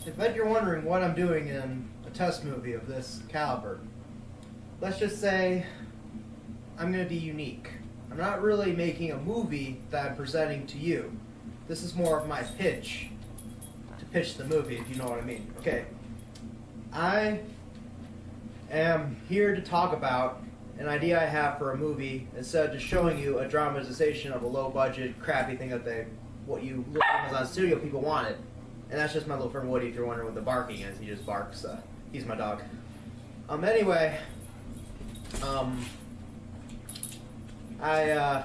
I bet you're wondering what I'm doing in a test movie of this caliber. Let's just say I'm going to be unique. I'm not really making a movie that I'm presenting to you. This is more of my pitch to pitch the movie, if you know what I mean. Okay. I am here to talk about an idea I have for a movie instead of just showing you a dramatization of a low-budget, crappy thing that what you little Amazon Studio people wanted. And that's just my little friend Woody, if you're wondering what the barking is. He just barks. He's my dog. Anyway, I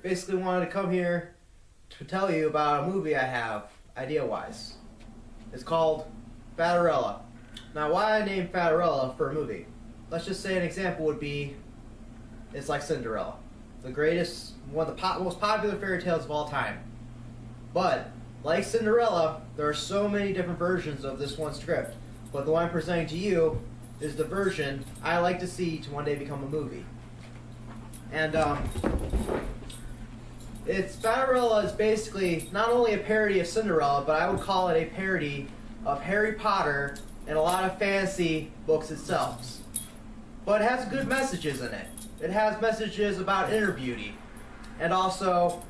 basically wanted to come here to tell you about a movie I have, idea-wise. It's called Faterella. Now, why I named Faterella for a movie? Let's just say an example would be, it's like Cinderella. The greatest, one of the most popular fairy tales of all time. But, like Cinderella, there are so many different versions of this one script. But the one I'm presenting to you is the version I like to see to one day become a movie. And, Faterella is basically not only a parody of Cinderella, but I would call it a parody of Harry Potter and a lot of fantasy books itself. But it has good messages in it. It has messages about inner beauty and also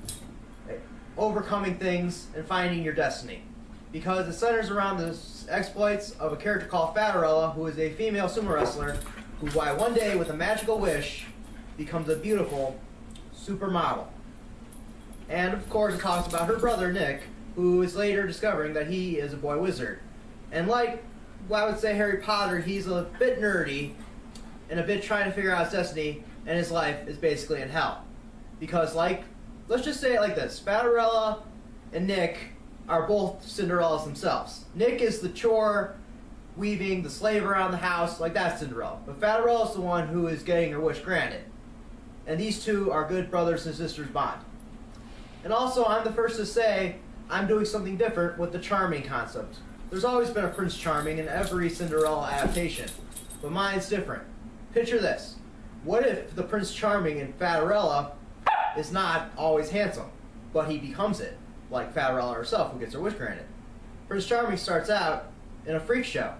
overcoming things and finding your destiny. Because it centers around the exploits of a character called Faterella, who is a female sumo wrestler who by one day with a magical wish becomes a beautiful supermodel. And of course it talks about her brother Nick, who is later discovering that he is a boy wizard. And like, I would say Harry Potter, he's a bit nerdy and a bit trying to figure out his destiny, and his life is basically in hell. Because let's just say it like this, Faterella and Nick are both Cinderellas themselves. Nick is the chore, weaving, the slave around the house, like that's Cinderella. But Faterella is the one who is getting her wish granted. And these two are good brothers and sisters bond. And also, I'm the first to say, I'm doing something different with the charming concept. There's always been a Prince Charming in every Cinderella adaptation, but mine's different. Picture this. What if the Prince Charming in Faterella is not always handsome, but he becomes it, like Faterella herself, who gets her wish granted? Prince Charming starts out in a freak show.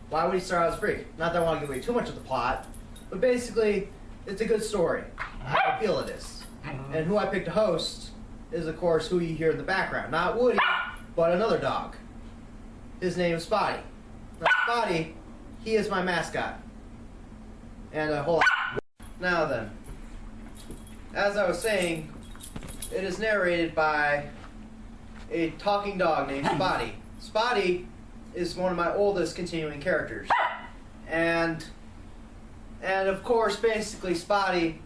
Why would he start out as a freak? Not that I want to give away too much of the plot, but basically, it's a good story. I feel it is. And who I picked to host is, of course, who you hear in the background. Not Woody, but another dog. His name is Spotty. Now, Spotty, he is my mascot. And hold on. Now then, as I was saying, it is narrated by a talking dog named Spotty. Spotty is one of my oldest continuing characters. And of course, basically, Spotty,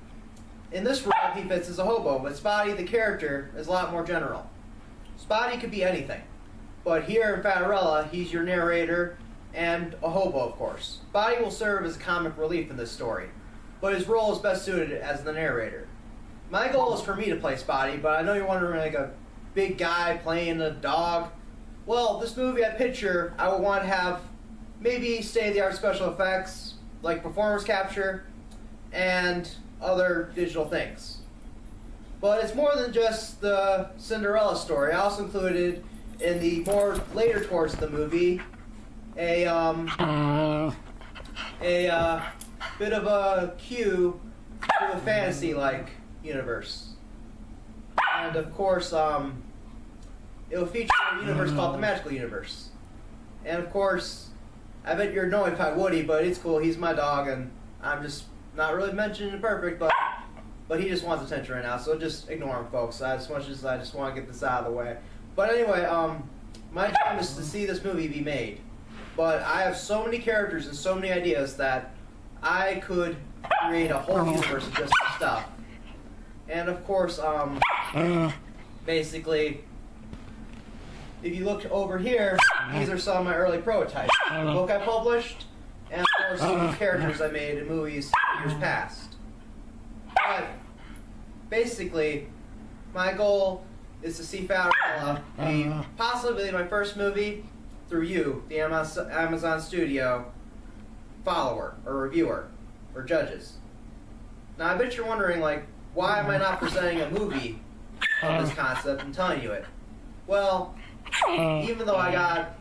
in this role, he fits as a hobo, but Spotty, the character, is a lot more general. Spotty could be anything, but here in Faterella, he's your narrator and a hobo, of course. Spotty will serve as a comic relief in this story, but his role is best suited as the narrator. My goal is for me to play Spotty, but I know you're wondering, like a big guy playing a dog. Well, this movie I picture, I would want to have maybe state-of-the-art special effects, like performance capture, and other digital things. But it's more than just the Cinderella story. I also included in the more later towards the movie a bit of a cue to a fantasy-like universe. And of course, it will feature a universe called the Magical Universe. And of course, I bet you're annoyed by Woody, but it's cool. He's my dog, and I'm just not really mentioning it perfect, but he just wants attention right now, so just ignore him, folks. As much as I just want to get this out of the way. But anyway, my dream is to see this movie be made. But I have so many characters and so many ideas that I could create a whole universe of just this stuff. And of course, basically, if you look over here, these are some of my early prototypes. The book I published, and of course some of the characters I made in movies years past. But basically, my goal is to see Faterella be possibly my first movie through you, the Amazon Studio follower or reviewer or judges. Now I bet you're wondering, like, why am I not presenting a movie of this concept and telling you it? Well, even though I got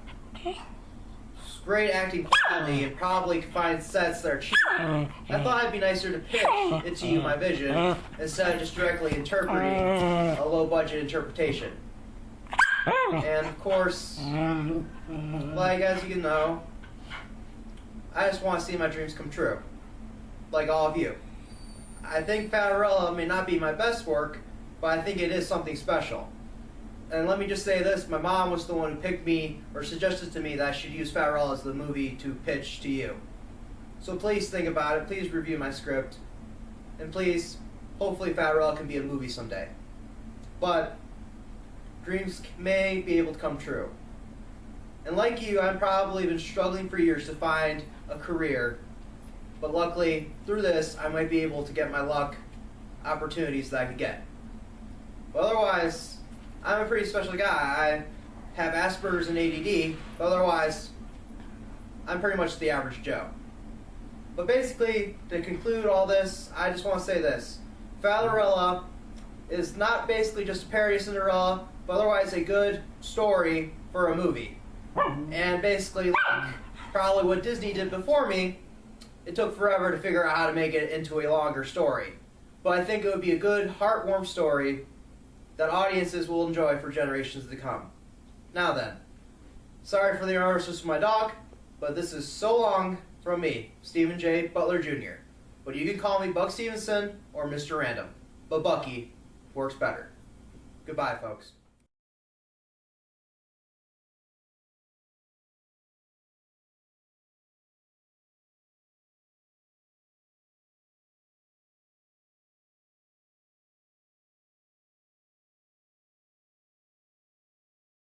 great acting quality and probably could find sets that are cheap, I thought it'd be nicer to pitch it to you, my vision, instead of just directly interpreting a low-budget interpretation. And of course, like as you can know, I just want to see my dreams come true, like all of you. I think Faterella may not be my best work, but I think it is something special. And let me just say this, my mom was the one who picked me, or suggested to me that I should use Faterella as the movie to pitch to you. So please think about it, please review my script, and please, hopefully Faterella can be a movie someday. But, dreams may be able to come true. And like you, I've probably been struggling for years to find a career, but luckily, through this, I might be able to get my luck opportunities that I could get. But otherwise, I'm a pretty special guy. I have Asperger's and ADD, but otherwise, I'm pretty much the average Joe. But basically, to conclude all this, I just want to say this. Faterella is not basically just a parody of Cinderella, but otherwise a good story for a movie. And basically, like probably what Disney did before me, it took forever to figure out how to make it into a longer story. But I think it would be a good, heartwarming story that audiences will enjoy for generations to come. Now then, sorry for the interruptions from my dog, but this is so long from me, Stephen J. Butler Jr. But you can call me Buck Stevenson or Mr. Random, but Bucky works better. Goodbye, folks.